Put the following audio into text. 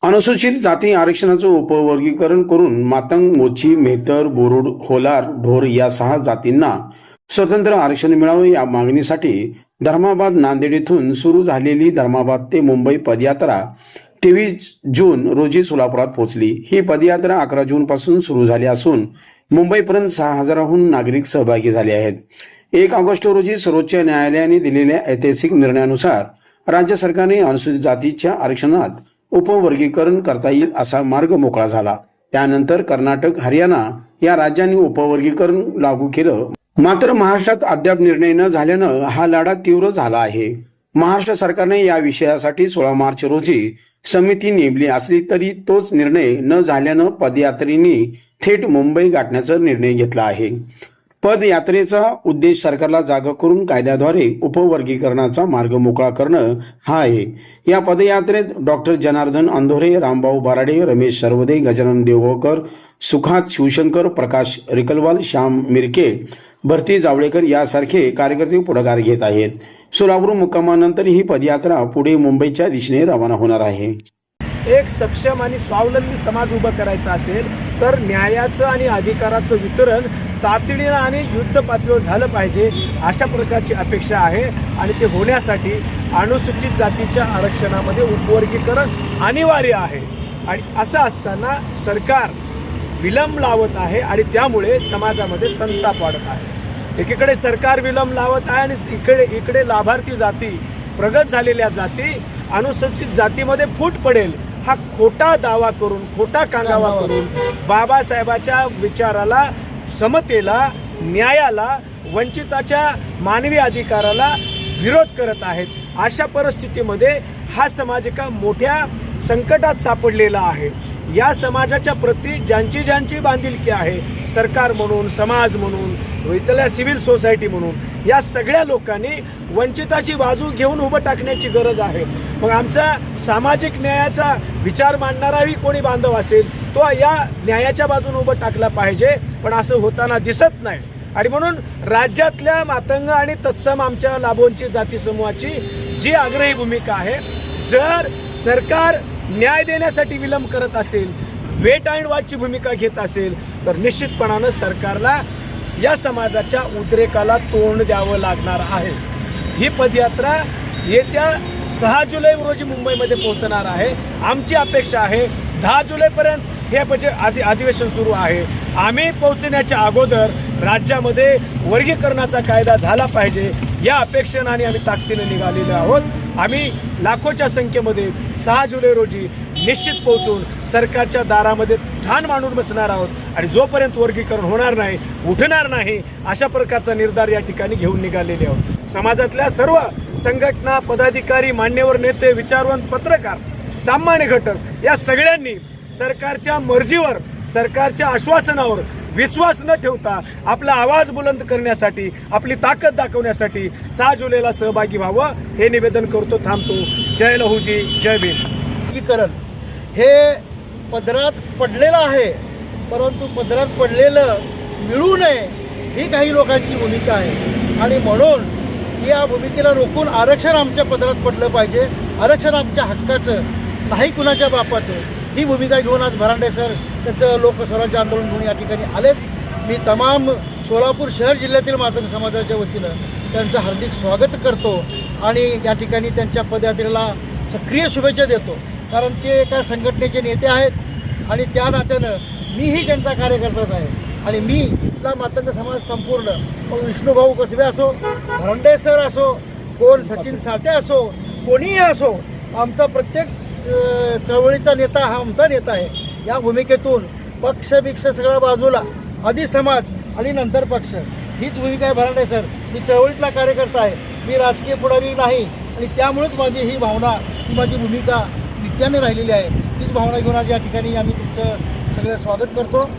अनुसूचित जाती आरक्षणाचं उपवर्गीकरण करून मातंग, मोची, मेहतर, बोरुड, होलार, ढोर या 6 जातींना स्वतंत्र आरक्षण मिळावे या मागणीसाठी धर्माबाद नांदेड येथून सुरू झालेली धर्माबाद ते मुंबई पदयात्रा 23 जून रोजी सोलापुरात पोहोचली। ही पदयात्रा 11 जून पासून सुरू झाली असून मुंबईपर्यंत 6,000हून नागरिक सहभागी झाले आहेत। 1 ऑगस्ट रोजी सर्वोच्च न्यायालयाने दिलेल्या ऐतिहासिक निर्णयानुसार राज्य सरकारने अनुसूचित जातीच्या आरक्षणात उपवर्गीकरण करता येईल असा मार्ग मोकळा झाला। त्यानंतर कर्नाटक, हरियाणा या राज्यांनी उपवर्गीकरण लागू केलं। मात्र महाराष्ट्रात अद्याप निर्णय न झाल्यानं हा लढा तीव्र झाला आहे। महाराष्ट्र सरकारने या विषयासाठी 16 मार्च रोजी समिती नेमली असली तरी तोच निर्णय न झाल्यानं पदयात्रेंनी थेट मुंबई गाठण्याचा निर्णय घेतला आहे। पदयात्रेचा उद्देश सरकारला जागा करून कायद्याद्वारे उपवर्गीकरणाचा मार्ग मोकळा करणं हा आहे। या पदयात्रेत डॉक्टर जनार्दन अंधोरे, रामभाऊ बराडे, रमेश सरवदे, गजानन देवकर, सुखात शिवशंकर, प्रकाश रिकलवाल, श्याम मिरके, भरती जावळेकर यासारखे कार्यकर्ते पुढाकार घेत आहेत। सोलापूर मुक्कामानंतर ही पदयात्रा पुढे मुंबईच्या दिशेने रवाना होणार आहे। एक सक्षम आणि स्वावलंबी समाज उभा करायचा असेल तर न्यायाचं आणि अधिकाराचं वितरण तातडीनं आणि युद्ध पातळीवर झालं पाहिजे अशा प्रकारची अपेक्षा आहे। आणि ते होण्यासाठी अनुसूचित जातीच्या आरक्षणामध्ये उपवर्गीकरण अनिवार्य आहे। आणि असं असताना सरकार विलंब लावत आहे आणि त्यामुळे समाजामध्ये संताप वाढत आहे। एकीकडे सरकार विलंब लावत आहे आणि इकडे लाभार्थी जाती, प्रगत झालेल्या जाती अनुसूचित जातीमध्ये फूट पडेल हा खोटा दावा करून, खोटा कांगावा करून बाबासाहेबाच्या विचाराला, समतेला, न्यायाला, वंचिताच्या मानवी अधिकाराला विरोध करत आहेत। अशा परिस्थितीमध्ये हा समाज एका मोठ्या संकटात सापडलेला आहे। या समाजाच्या प्रती ज्यांची बांधिलकी आहे, सरकार म्हणून, समाज म्हणून, इथल्या सिव्हिल सोसायटी म्हणून, या सगळ्या लोकांनी वंचिताची बाजू घेऊन उभं टाकण्याची गरज आहे। मग आमचा सामाजिक न्यायाचा विचार मांडणाराही कोणी बांधव असेल तो या न्यायाच्या बाजूने उभं टाकला पाहिजे, पण असं होताना दिसत नाही। आणि म्हणून राज्यातल्या मातंग आणि तत्सम आमच्या लाभोंची जाती समूहाची जी आग्रही भूमिका आहे, जर सरकार न्याय देण्यासाठी विलंब करत असेल, वेट अँड वॉचची भूमिका घेत असेल तर निश्चितपणानं सरकारला या समाजाच्या उद्रेकाला तोंड द्यावं लागणार आहे। ही पदयात्रा येत्या 6 जुलै रोजी मुंबईमध्ये पोहोचणार आहे। आमची अपेक्षा आहे 10 जुलैपर्यंत हे अधिवेशन सुरू आहे। आम्ही पोहोचण्याच्या अगोदर राज्यामध्ये वर्गीकरणाचा कायदा झाला पाहिजे या अपेक्षेने आम्ही ताकदीने निघालेलो आहोत। आम्ही लाखोच्या संख्येमध्ये 6 जुलै रोजी निश्चित पोहोचून सरकारच्या दारामध्ये ठाण मांडून बसणार आहोत आणि जोपर्यंत वर्गीकरण होणार नाही, उठणार नाही, अशा प्रकारचा निर्धार या ठिकाणी घेऊन निघालेले आहोत। समाजातल्या सर्व संघटना, पदाधिकारी, मान्यवर नेते, विचारवंत, पत्रकार, सामान्य घटक या सगळ्यांनी सरकारच्या मर्जीवर, सरकारच्या आश्वासनावर विश्वास न ठेवता आपला आवाज बुलंद करण्यासाठी, आपली ताकद दाखवण्यासाठी 6 जुलैला सहभागी व्हावं हे निवेदन करतो। थांबतो। जय लहूजी, जय भीम। वर्गीकरण हे पदरात पडलेलं आहे, परंतु पदरात पडलेलं मिळू नये ही काही लोकांची भूमिका आहे। आणि म्हणून या भूमिकेला रोखून आरक्षण आमच्या पदरात पडलं पाहिजे, आरक्षण आमच्या हक्काचं, नाही कुणाच्या बापाचं, ही भूमिका घेऊन आज भरांडे सर त्यांचं लोकस्वराज्य आंदोलन घेऊन या ठिकाणी आलेत। मी तमाम सोलापूर शहर जिल्ह्यातील मातंग समाजाच्या वतीनं त्यांचं हार्दिक स्वागत करतो आणि या ठिकाणी त्यांच्या पदयात्रेला सक्रिय शुभेच्छा देतो, कारण ते एका संघटनेचे नेते आहेत आणि त्या नात्यानं मीही त्यांचा कार्यकर्ताच आहे। आणि मी इथला मातंग समाज संपूर्ण, मग विष्णुभाऊ कसबे असो, भरांडे सर असो, कोण सचिन साठे असो, कोणीही असो, आमचा प्रत्येक चळवळीचा नेता हा आमचा नेता आहे। या भूमिकेतून पक्ष बिक्ष सगळ्या बाजूला, आधी समाज आणि नंतर पक्ष, हीच भूमिका आहे भरांडे सर। मी चळवळीतला कार्यकर्ता आहे, मी राजकीय पुढारी नाही आणि त्यामुळेच माझी ही भावना, ही माझी भूमिका नित्याने राहिलेली आहे। तीच भावना घेऊन आज या ठिकाणी आम्ही तुमचं सगळं स्वागत करतो।